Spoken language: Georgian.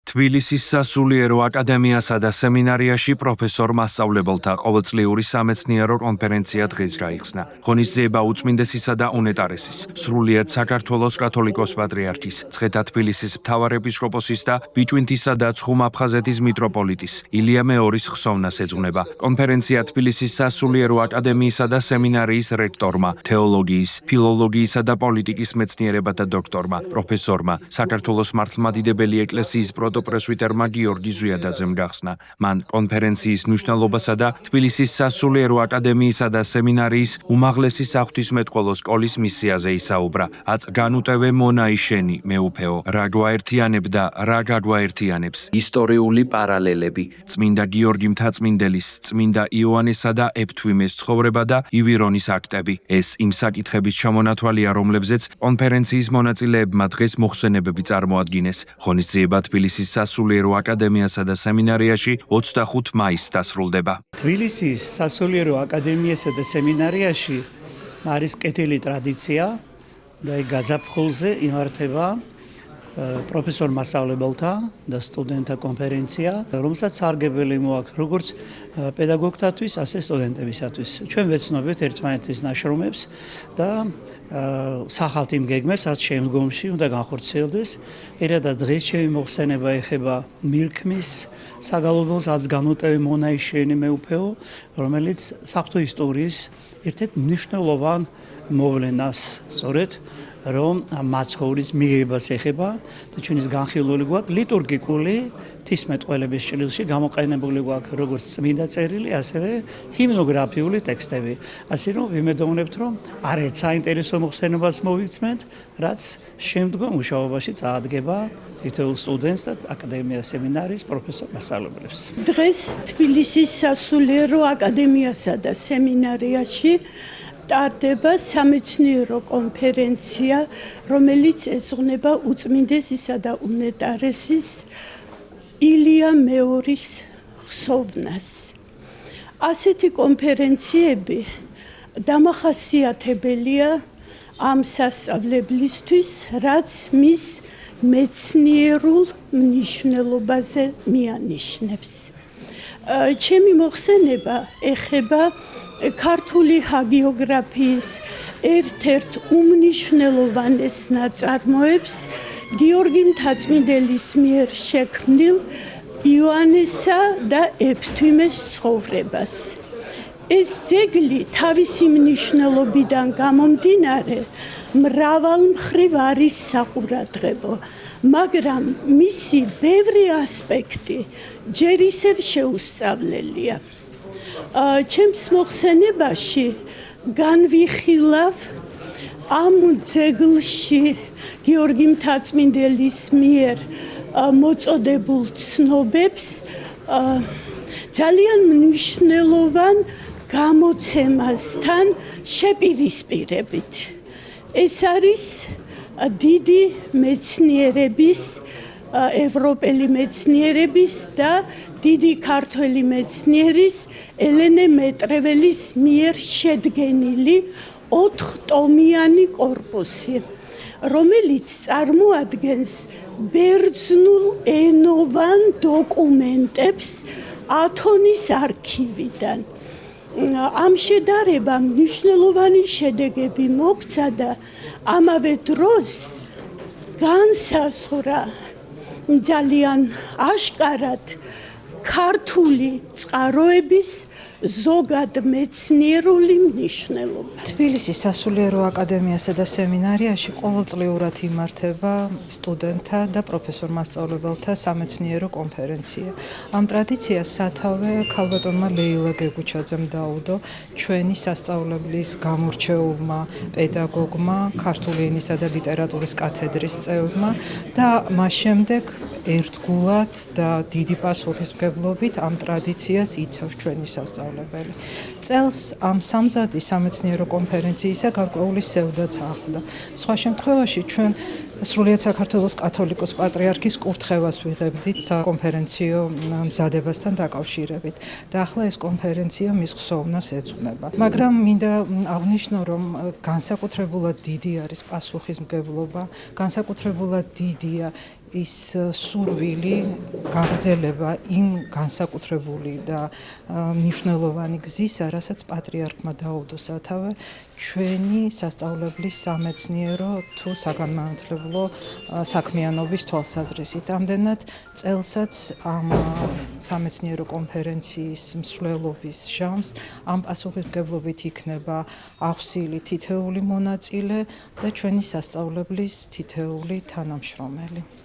თბილისის სასულიერო აკადემიასა და სემინარიაში პროფესორ მასწავლებელთა ყოველწლიური სამეცნიერო კონფერენცია დღეს გაიხსნა. ღონისძიება უწმინდესისა და უნეტარესის, სრულიად საქართველოს კათოლიკოს პატრიარქის, ცხეთა თბილისის მთავარ ეპისკოპოსის და ბიჭვინთისა და ცხუმ-აფხაზეთის მიტროპოლიტის ილია მეორის ხსოვნას ეძღვნება. კონფერენცია თბილისის სასულიერო აკადემიისა და სემინარიის რექტორმა, თეოლოგიის, ფილოლოგიისა და პოლიტიკის მეცნიერებათა დოქტორმა, პროფესორმა, საქართველოს მართლმადიდებელი ეკლესიის პრესვიტერმა გიორგი ზვიადაძემ გახსნა. მან კონფერენციის მნიშვნელობასა და თბილისის სასულიერო აკადემიისა და სემინარიის უმაღლესი საღვთისმეტყველო სკოლის მისიაზე ისაუბრა. აწ განუტევე მონაიშენი მეუფეო, რა გვაერთიანებდა, რა გაგვაერთიანებს. ისტორიული პარალელები, წმინდა გიორგი მთაწმინდელის, წმინდა იოანესა და ეფთვიმეს ცხოვრება და ივირონის აქტები. ეს იმ საკითხების ჩამონათვალია, რომლებზეც კონფერენციის მონაწილეებმა დღეს მოხსენებები წარმოადგინეს. ღონისძიება თბილისის სასულიერო აკადემიასა და სემინარიაში 25 მაისს დასრულდება. თბილისის სასულიერო აკადემიასა და სემინარიაში არის კეთილი ტრადიცია და გაზაფხულზე იმართება პროფესორ მასწავლებელთა და სტუდენტთა კონფერენცია, რომელსაც სარგებელი მოაქვს როგორც პედაგოგთათვის, ასე სტუდენტებისათვის. ჩვენ ვეცნობთ ერთმანეთის ნაშრომებს და სახავთ იმ გეგმებს, რაც შემდგომში უნდა განხორციელდეს. პირადად დღეს ჩემი მოხსენება ეხება მილქმის საგალობელს, რაც განუტევი მონაიშენი მეუფეო, რომელიც საღვთო ისტორიის ერთ-ერთ მნიშვნელოვან მოვლენას სწორედ რომ მაცხოვრის მიღებას ეხება და ჩვენის განხილული გვაქვს ლიტურგიკული ღვთისმეტყველების ჭრილში გამოყენებული გვაქვს როგორც წმინდა წერილი, ასევე ჰიმნოგრაფიული ტექსტები. ასე რომ ვიმედოვნებთ, რომ არც საინტერესო მოხსენებას მოვიცმენთ, რაც შემდგომ მუშაობაში წაადგება თითოეულ სტუდენტს და აკადემიას სემინარის პროფესორ მასწავლებლებს. დღეს თბილისის სასულიერო აკადემიასა და სემინარიაში ტარდება სამეცნიერო კონფერენცია, რომელიც ეძღვნება უწმინდესისა და უნეტარესის ილია მეორის ხსოვნას. ასეთი კონფერენციები დამახასიათებელია ამ სასწავლებლისთვის, რაც მის მეცნიერულ მნიშვნელობაზე მიანიშნებს. ჩემი მოხსენება ეხება ქართული ჰაგიოგრაფიის ერთ-ერთ უმნიშვნელოვანეს ნაწარმოებს გიორგი მთაწმინდელის მიერ შექმნილ იოანესა და ეფთვიმეს ცხოვრებას. ეს ძეგლი თავისი მნიშვნელობიდან გამომდინარე მრავალ მხრივ არის საყურადღებო, მაგრამ მისი ბევრი ასპექტი ჯერ ისევ შეუსწავლელია. ჩემს მოხსენებაში განვიხილავ ამ ძეგლში გიორგი მთაწმინდელის მიერ მოწოდებულ ცნობებს ძალიან მნიშვნელოვან გამოცემასთან შეპირისპირებით. ეს არის დიდი მეცნიერების, ევროპელი მეცნიერების და დიდი ქართველი მეცნიერის ელენე მეტრეველის მიერ შედგენილი 4-ტომიანი კორპუსი, რომელიც წარმოადგენს ბერძნულ ენოვან დოკუმენტებს ათონის არქივიდან. ამ შედარებამ მნიშვნელოვანი შედეგები მოგვცა და ამავე დროს განსაზღვრა ძალიან აშკარად ქართული წყაროების ზოგად მეცნიერული მნიშვნელობა. თბილისის სასულიერო აკადემიასა და სემინარიაში ყოველწლიურად იმართება სტუდენტთა და პროფესორ მასწავლებელთა სამეცნიერო კონფერენცია. ამ ტრადიციას სათავე ქალბატონმა ლეილა გეგუჩაძემ დაუდო, ჩვენი სასწავლებლის გამორჩეულმა პედაგოგმა, ქართული ენისა და ლიტერატურის კათედრის წევრმა და მას შემდეგ ერთგულად და დიდი პასუხისმგებლობით ამ ტრადიციას იცავს ჩვენი სასწავლებელი. წელს ამ სამზადი სამეცნიერო კონფერენციისა გარკვეული სევდაც ახლდა. სხვა შემთხვევაში ჩვენ სრულიად საქართველოს კათოლიკოს პატრიარქის კურთხევას ვიღებდით საკონფერენციო მზადებასთან დაკავშირებით და ახლა ეს კონფერენცია მის ხსოვნას ეძღვნება. მაგრამ მინდა აღნიშნო, რომ განსაკუთრებულად დიდი არის პასუხისმგებლობა, განსაკუთრებულად დიდია ის სურვილი გაგრძელება იმ განსაკუთრებული და მნიშვნელოვანი გზისა, რასაც პატრიარქმა დაუდო სათავე ჩვენი სასწავლებლის სამეცნიერო თუ საგანმანათლებლო საქმიანობის თვალსაზრისით. ამდენად წელსაც ამ სამეცნიერო კონფერენციის მსვლელობის ჟამს ამ პასუხისმგებლობით იქნება აღსილი თითეული მონაწილე და ჩვენი სასწავლებლის თითეული თანამშრომელი.